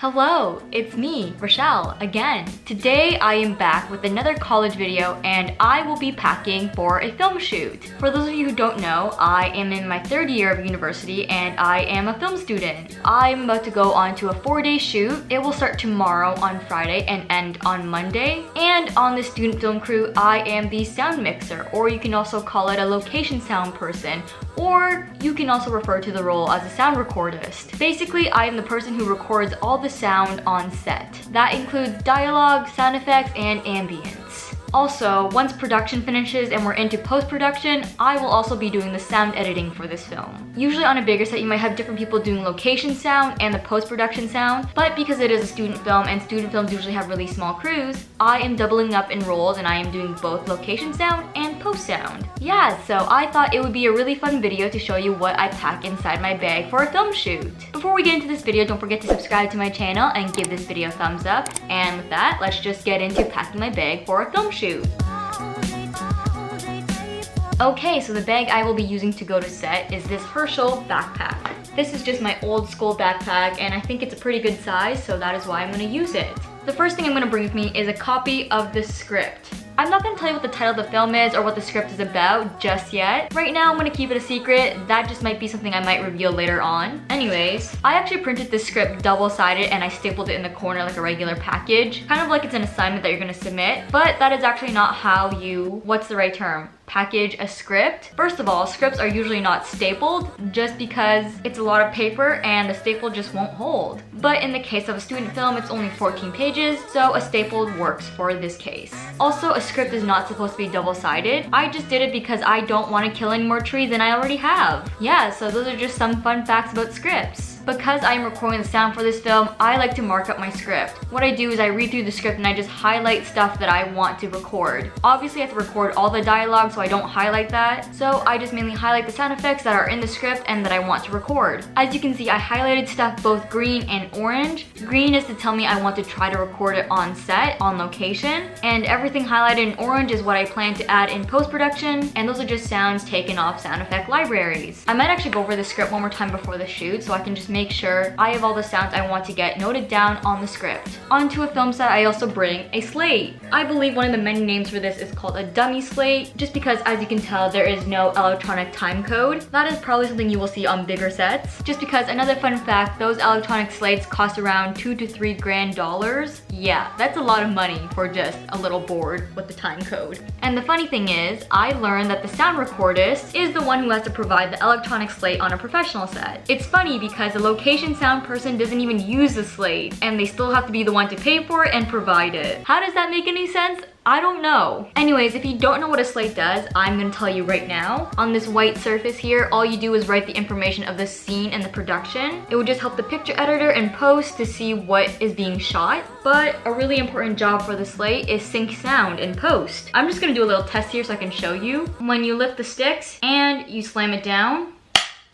Hello, it's me, Rochelle, again. Today I am back with another college video and I will be packing for a film shoot. For those of you who don't know, I am in my third year of university and I am a film student. I'm about to go on to a 4-day shoot. It will start tomorrow on Friday and end on Monday. And on the student film crew, I am the sound mixer, or you can also call it a location sound person, or you can also refer to the role as a sound recordist. Basically, I am the person who records all the sound on set. That includes dialogue, sound effects, and ambience. Also, once production finishes and we're into post-production, I will also be doing the sound editing for this film. Usually on a bigger set, you might have different people doing location sound and the post-production sound, but because it is a student film and student films usually have really small crews, I am doubling up in roles and I am doing both location sound and post sound. Yeah, so I thought it would be a really fun video to show you what I pack inside my bag for a film shoot. Before we get into this video, don't forget to subscribe to my channel and give this video a thumbs up. And with that, let's just get into packing my bag for a film shoot. Okay, so the bag I will be using to go to set is this Herschel backpack. This is just my old school backpack and I think it's a pretty good size, so that is why I'm going to use it. The first thing I'm going to bring with me is a copy of the script. I'm not going to tell you what the title of the film is or what the script is about just yet. Right now I'm going to keep it a secret. That just might be something I might reveal later on. Anyways, I actually printed this script double-sided and I stapled it in the corner like a regular package. Kind of like it's an assignment that you're going to submit, but that is actually not how you, what's the right term? Package a script. First of all, scripts are usually not stapled just because it's a lot of paper and the staple just won't hold. But in the case of a student film, it's only 14 pages, so a stapled works for this case. Also, a script is not supposed to be double-sided. I just did it because I don't want to kill any more trees than I already have. Yeah, so those are just some fun facts about scripts. Because I am recording the sound for this film, I like to mark up my script. What I do is I read through the script and I just highlight stuff that I want to record. Obviously I have to record all the dialogue, so I don't highlight that. So I just mainly highlight the sound effects that are in the script and that I want to record. As you can see, I highlighted stuff both green and orange. Green is to tell me I want to try to record it on set, on location. And everything highlighted in orange is what I plan to add in post-production. And those are just sounds taken off sound effect libraries. I might actually go over the script one more time before the shoot so I can just make sure I have all the sounds I want to get noted down on the script. Onto a film set, I also bring a slate. I believe one of the many names for this is called a dummy slate, just because as you can tell, there is no electronic time code. That is probably something you will see on bigger sets. Just because another fun fact, those electronic slates cost around $2 to $3 grand. Yeah, that's a lot of money for just a little board with the time code. And the funny thing is, I learned that the sound recordist is the one who has to provide the electronic slate on a professional set. It's funny because the location sound person doesn't even use the slate and they still have to be the one to pay for it and provide it. How does that make any sense? I don't know. Anyways, if you don't know what a slate does, I'm gonna tell you right now. On this white surface here, all you do is write the information of the scene and the production. It will just help the picture editor and post to see what is being shot. But a really important job for the slate is sync sound in post. I'm just gonna do a little test here so I can show you. When you lift the sticks and you slam it down,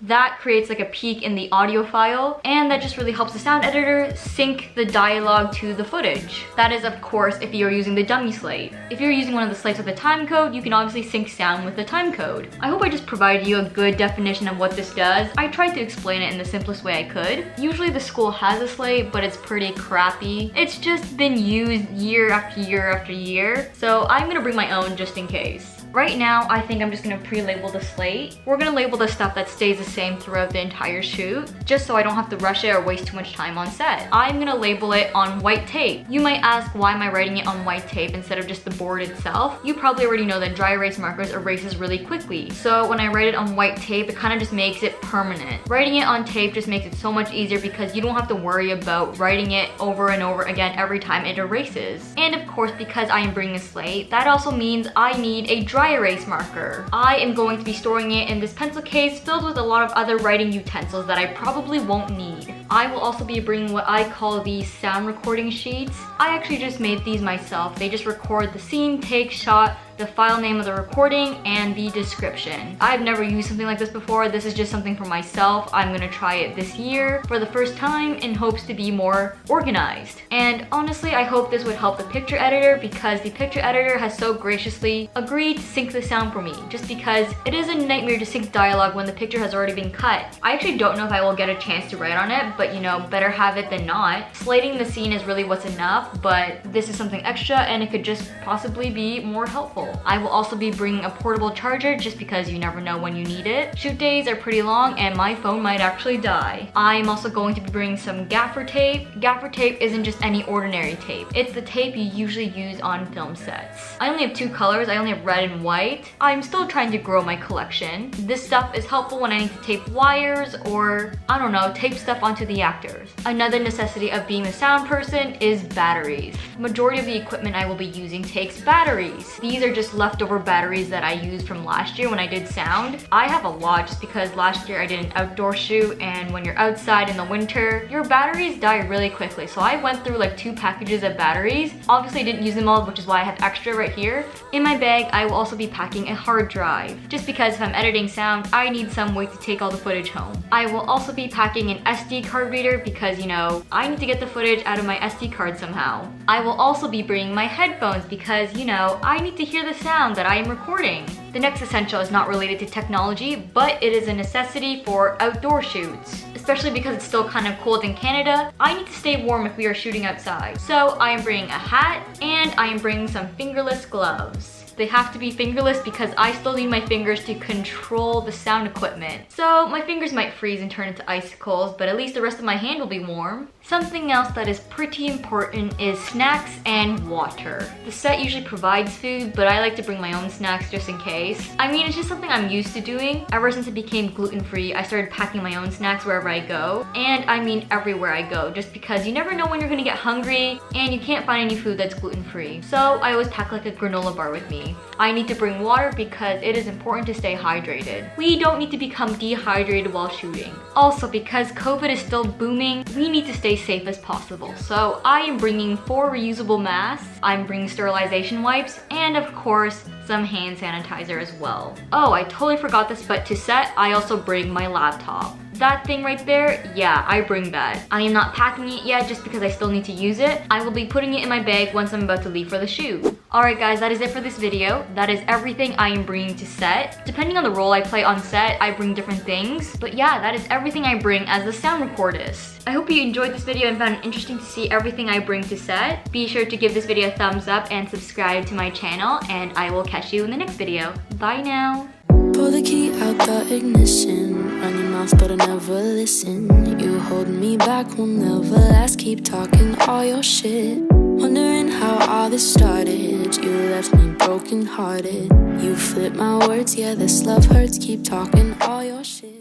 that creates like a peak in the audio file, and that just really helps the sound editor sync the dialogue to the footage. That is, of course, if you're using the dummy slate. If you're using one of the slates with a time code, you can obviously sync sound with the time code. I hope I just provided you a good definition of what this does. I tried to explain it in the simplest way I could. Usually the school has a slate, but it's pretty crappy. It's just been used year after year after year, so I'm gonna bring my own just in case. Right now, I think I'm just gonna pre-label the slate. We're gonna label the stuff that stays the same throughout the entire shoot, just so I don't have to rush it or waste too much time on set. I'm gonna label it on white tape. You might ask, why am I writing it on white tape instead of just the board itself? You probably already know that dry erase markers erases really quickly. So when I write it on white tape, it kind of just makes it permanent. Writing it on tape just makes it so much easier because you don't have to worry about writing it over and over again every time it erases. And of course, because I am bringing a slate, that also means I need a dry erase marker. I am going to be storing it in this pencil case filled with a lot of other writing utensils that I probably won't need. I will also be bringing what I call these sound recording sheets. I actually just made these myself. They just record the scene, take, shot, the file name of the recording, and the description. I've never used something like this before. This is just something for myself. I'm gonna try it this year for the first time in hopes to be more organized. And honestly, I hope this would help the picture editor, because the picture editor has so graciously agreed to sync the sound for me, just because it is a nightmare to sync dialogue when the picture has already been cut. I actually don't know if I will get a chance to write on it, but you know, better have it than not. Slating the scene is really what's enough, but this is something extra and it could just possibly be more helpful. I will also be bringing a portable charger just because you never know when you need it. Shoot days are pretty long and my phone might actually die. I am also going to be bringing some gaffer tape. Gaffer tape isn't just any ordinary tape. It's the tape you usually use on film sets. I only have two colors. I only have red and white. I'm still trying to grow my collection. This stuff is helpful when I need to tape wires or, I don't know, tape stuff onto the actors. Another necessity of being a sound person is batteries. Majority of the equipment I will be using takes batteries. These are just leftover batteries that I used from last year when I did sound. I have a lot just because last year I did an outdoor shoot, and when you're outside in the winter, your batteries die really quickly. So I went through like 2 packages of batteries. Obviously I didn't use them all, which is why I have extra right here. In my bag, I will also be packing a hard drive, just because if I'm editing sound, I need some way to take all the footage home. I will also be packing an SD card reader because, you know, I need to get the footage out of my SD card somehow. I will also be bringing my headphones because, you know, I need to hear the sound that I am recording. The next essential is not related to technology, but it is a necessity for outdoor shoots. Especially because it's still kind of cold in Canada, I need to stay warm if we are shooting outside. So I am bringing a hat and I am bringing some fingerless gloves. They have to be fingerless because I still need my fingers to control the sound equipment. So my fingers might freeze and turn into icicles, but at least the rest of my hand will be warm. Something else that is pretty important is snacks and water. The set usually provides food, but I like to bring my own snacks just in case. I mean, it's just something I'm used to doing. Ever since it became gluten-free, I started packing my own snacks wherever I go. And I mean everywhere I go, just because you never know when you're gonna get hungry and you can't find any food that's gluten-free. So I always pack like a granola bar with me. I need to bring water because it is important to stay hydrated. We don't need to become dehydrated while shooting. Also, because COVID is still booming, we need to stay safe as possible. So I am bringing 4 reusable masks, I'm bringing sterilization wipes, and of course, some hand sanitizer as well. Oh, I totally forgot this, but to set, I also bring my laptop. That thing right there, yeah, I bring that. I am not packing it yet just because I still need to use it. I will be putting it in my bag once I'm about to leave for the shoot. Alright guys, that is it for this video. That is everything I am bringing to set. Depending on the role I play on set, I bring different things. But yeah, that is everything I bring as the sound recordist. I hope you enjoyed this video and found it interesting to see everything I bring to set. Be sure to give this video a thumbs up and subscribe to my channel, and I will catch you in the next video. Bye now! Pull the key out the ignition. Run your mouth but I never listen. You hold me back, will never last. Keep talking all your shit. Wondering how all this started. You left me broken hearted. You flip my words, yeah, this love hurts. Keep talking all your shit.